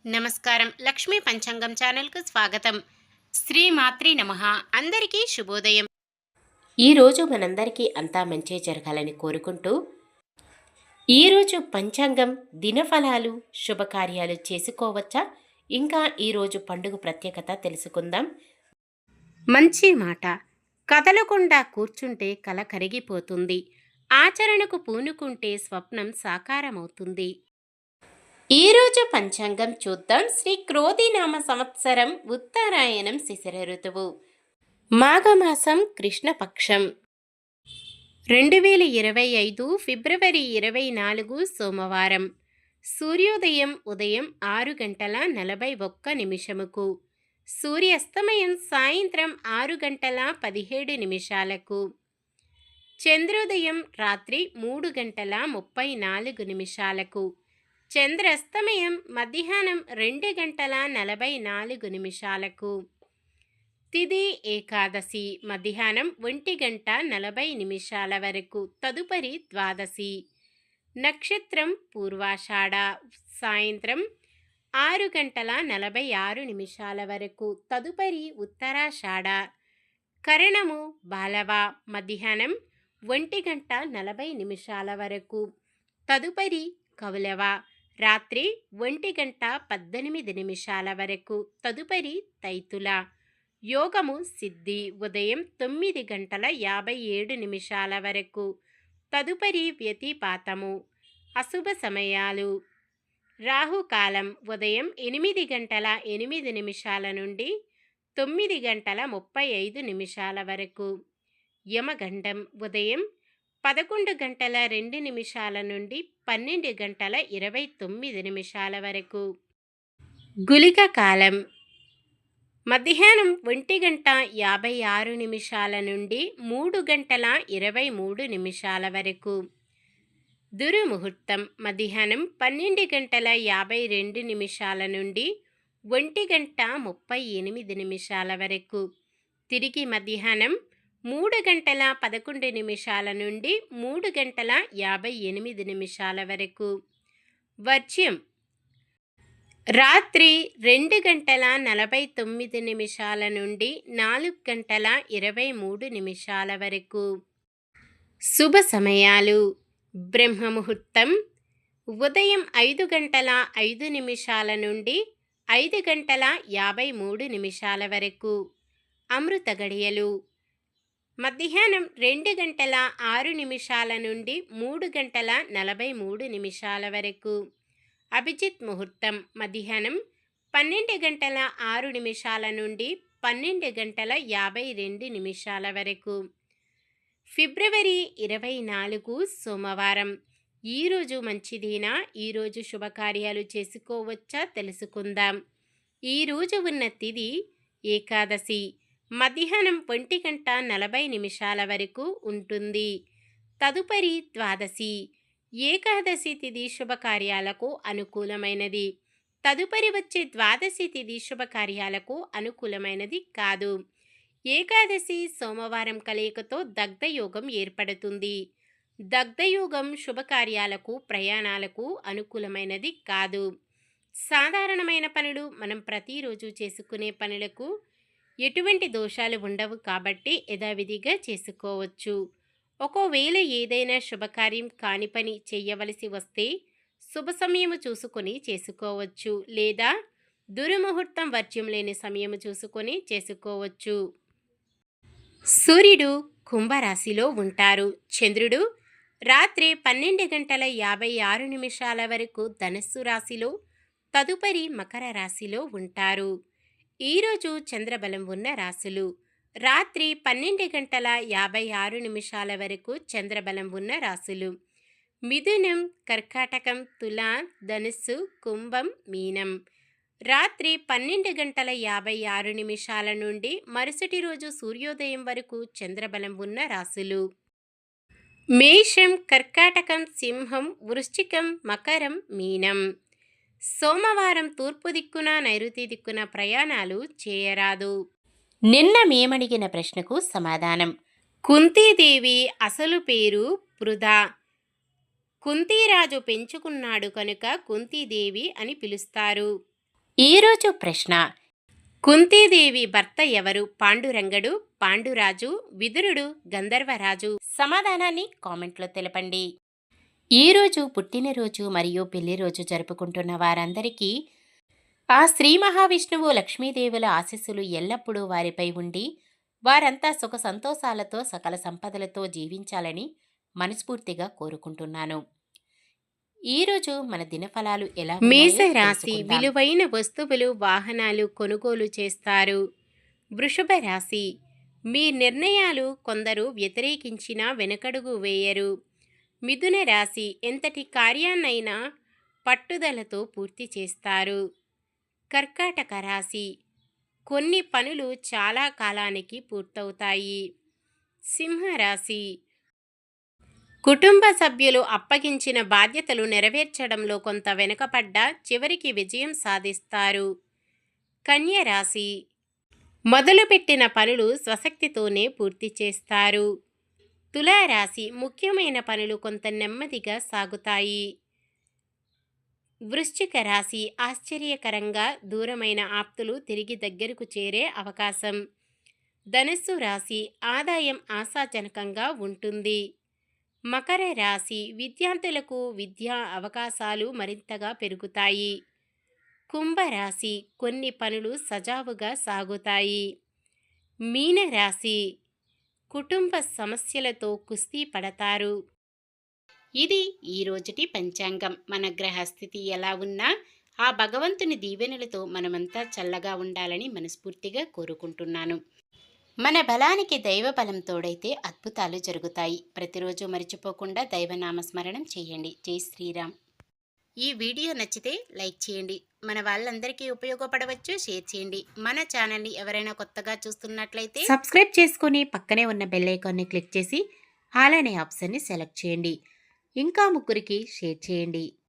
నమస్కారం. లక్ష్మీ పంచాంగం ఛానల్‌కు స్వాగతం. శ్రీ మాత్రే నమః. అందరికీ శుభోదయం. ఈరోజు మనందరికీ అంతా మంచే జరగాలని కోరుకుంటూ, ఈరోజు పంచాంగం దినఫలాలు శుభకార్యాలు చేసుకోవచ్చా? ఇంకా ఈరోజు పండుగ ప్రత్యేకత తెలుసుకుందాం. మంచి మాట. కదలకుండా కూర్చుంటే కల కరిగిపోతుంది. ఆచరణకు పూనుకుంటే స్వప్నం సాకారమవుతుంది. ఈరోజు పంచాంగం చూద్దాం. శ్రీ క్రోధినామ సంవత్సరం ఉత్తరాయణం శిశిర ఋతువు, మాఘమాసం కృష్ణపక్షం, 2025 ఫిబ్రవరి 24 సోమవారం. సూర్యోదయం ఉదయం 6:41 సూర్యాస్తమయం సాయంత్రం 6:17 చంద్రోదయం రాత్రి 3:34 చంద్రాస్తమయం మధ్యాహ్నం 2:44 తిథి ఏకాదశి మధ్యాహ్నం 1:40 వరకు, తదుపరి ద్వాదశి. నక్షత్రం పూర్వాషాఢ సాయంత్రం 6:46 వరకు, తదుపరి ఉత్తరాషాఢ. కరణము బాలవ మధ్యాహ్నం 1:40 వరకు, తదుపరి కౌలవ. రాత్రి 1:18 వరకు, తదుపరి తైతుల. యోగము సిద్ధి ఉదయం 9:57 వరకు, తదుపరి వ్యతిపాతము. అశుభ సమయాలు: రాహుకాలం ఉదయం 8:08 నుండి 9:35 వరకు, యమగండం ఉదయం 11:02 నుండి 12:29 వరకు, గుళిక కాలం మధ్యాహ్నం 1:56 నుండి 3:23 వరకు, దుర్ముహూర్తం మధ్యాహ్నం 12:52 నుండి 1:38 వరకు, తిరిగి మధ్యాహ్నం 3:11 నుండి 3:58 వరకు. వర్జ్యం రాత్రి 2:49 నుండి 4:23 వరకు. శుభ సమయాలు: బ్రహ్మముహూర్తం ఉదయం 5:05 నుండి 5:53 వరకు. అమృత గడియలు మధ్యాహ్నం 2:06 నుండి 3:43 వరకు. అభిజిత్ ముహూర్తం మధ్యాహ్నం 12:06 నుండి 12:52 వరకు. ఫిబ్రవరి 24 సోమవారం. ఈరోజు మంచిదేనా? ఈరోజు శుభకార్యాలు చేసుకోవచ్చా తెలుసుకుందాం. ఈరోజు ఉన్న తిథి ఏకాదశి మధ్యాహ్నం 1:40 వరకు ఉంటుంది, తదుపరి ద్వాదశి. ఏకాదశి తిథి శుభకార్యాలకు అనుకూలమైనది, తదుపరి వచ్చే ద్వాదశి తిథి శుభకార్యాలకు అనుకూలమైనది కాదు. ఏకాదశి సోమవారం కలయికతో దగ్ధయోగం ఏర్పడుతుంది. దగ్ధయోగం శుభకార్యాలకు ప్రయాణాలకు అనుకూలమైనది కాదు. సాధారణమైన పనులు మనం ప్రతిరోజు చేసుకునే పనులకు ఎటువంటి దోషాలు ఉండవు కాబట్టి యథావిధిగా చేసుకోవచ్చు. ఒకవేళ ఏదైనా శుభకార్యం కాని పని చేయవలసి వస్తే శుభ సమయము చూసుకొని చేసుకోవచ్చు, లేదా దుర్ముహూర్తం వర్జ్యం లేని సమయము చూసుకొని చేసుకోవచ్చు. సూర్యుడు కుంభరాశిలో ఉంటారు. చంద్రుడు రాత్రి 12:56 వరకు ధనస్సు రాశిలో, తదుపరి మకర రాశిలో ఉంటారు. ఈరోజు చంద్రబలం ఉన్న రాశులు: రాత్రి 12:56 వరకు చంద్రబలం ఉన్న రాశులు మిథునం, కర్కాటకం, తుల, ధనుస్సు, కుంభం, మీనం. రాత్రి 12:56 నుండి మరుసటి రోజు సూర్యోదయం వరకు చంద్రబలం ఉన్న రాశులు: మేషం, కర్కాటకం, సింహం, వృశ్చికం, మకరం, మీనం. సోమవారం తూర్పు దిక్కున నైరుతి దిక్కున ప్రయాణాలు చేయరాదు. నిన్న మేమడిగిన ప్రశ్నకు సమాధానం. కుంతీదేవి అసలు పేరు పృథా. కుంతీరాజు పెంచుకున్నాడు కనుక కుంతీదేవి అని పిలుస్తారు. ఈరోజు ప్రశ్న: కుంతీదేవి భర్త ఎవరు? పాండురంగడు, పాండురాజు, విదురుడు, గంధర్వరాజు. సమాధానాన్ని కామెంట్లో తెలపండి. ఈరోజు పుట్టినరోజు మరియు పెళ్లి రోజు జరుపుకుంటున్న వారందరికీ ఆ శ్రీ మహావిష్ణువు లక్ష్మీదేవుల ఆశీస్సులు ఎల్లప్పుడూ వారిపై ఉండి వారంతా సుఖ సంతోషాలతో సకల సంపదలతో జీవించాలని మనస్ఫూర్తిగా కోరుకుంటున్నాను. ఈరోజు మన దినఫలాలు ఎలా ఉన్నాయో మేషరాశి తెలుసుకుందాం. విలువైన వస్తువులు, వాహనాలు కొనుగోలు చేస్తారు. వృషభ రాశి మీ నిర్ణయాలు కొందరు వ్యతిరేకించినా వెనకడుగు వేయరు. మిథున రాశి ఎంతటి కార్యాన్నైనా పట్టుదలతో పూర్తి చేస్తారు. కర్కాటక రాశి కొన్ని పనులు చాలా కాలానికి పూర్తవుతాయి. సింహరాశి కుటుంబ సభ్యులు అప్పగించిన బాధ్యతలు నెరవేర్చడంలో కొంత వెనుకపడ్డా చివరికి విజయం సాధిస్తారు. కన్య రాశి మొదలుపెట్టిన పనులు స్వశక్తితోనే పూర్తి చేస్తారు. తులారాశి ముఖ్యమైన పనులు కొంత నెమ్మదిగా సాగుతాయి. వృశ్చిక రాశి ఆశ్చర్యకరంగా దూరమైన ఆప్తులు తిరిగి దగ్గరకు చేరే అవకాశం. ధనుస్సు రాశి ఆదాయం ఆశాజనకంగా ఉంటుంది. మకర రాశి విద్యార్థులకు విద్యా అవకాశాలు మరింతగా పెరుగుతాయి. కుంభరాశి కొన్ని పనులు సజావుగా సాగుతాయి. మీనరాశి కుటుంబ సమస్యలతో కుస్తీ పడతారు. ఇది ఈ రోజుటి పంచాంగం. మన గ్రహస్థితి ఎలా ఉన్నా ఆ భగవంతుని దీవెనలతో మనమంతా చల్లగా ఉండాలని మనస్ఫూర్తిగా కోరుకుంటున్నాను. మన బలానికి దైవ బలం తోడైతే అద్భుతాలు జరుగుతాయి. ప్రతిరోజు మర్చిపోకుండా దైవనామస్మరణం చేయండి. జై శ్రీరామ్. ఈ వీడియో నచ్చితే లైక్ చేయండి. మన వాళ్ళందరికీ ఉపయోగపడవచ్చు, షేర్ చేయండి. మన ఛానల్ని ఎవరైనా కొత్తగా చూస్తున్నట్లయితే సబ్స్క్రైబ్ చేసుకొని పక్కనే ఉన్న బెల్ ఐకాన్ని క్లిక్ చేసి ఆల్ అనే ఆప్షన్ని సెలెక్ట్ చేయండి. ఇంకా ముగ్గురికి షేర్ చేయండి.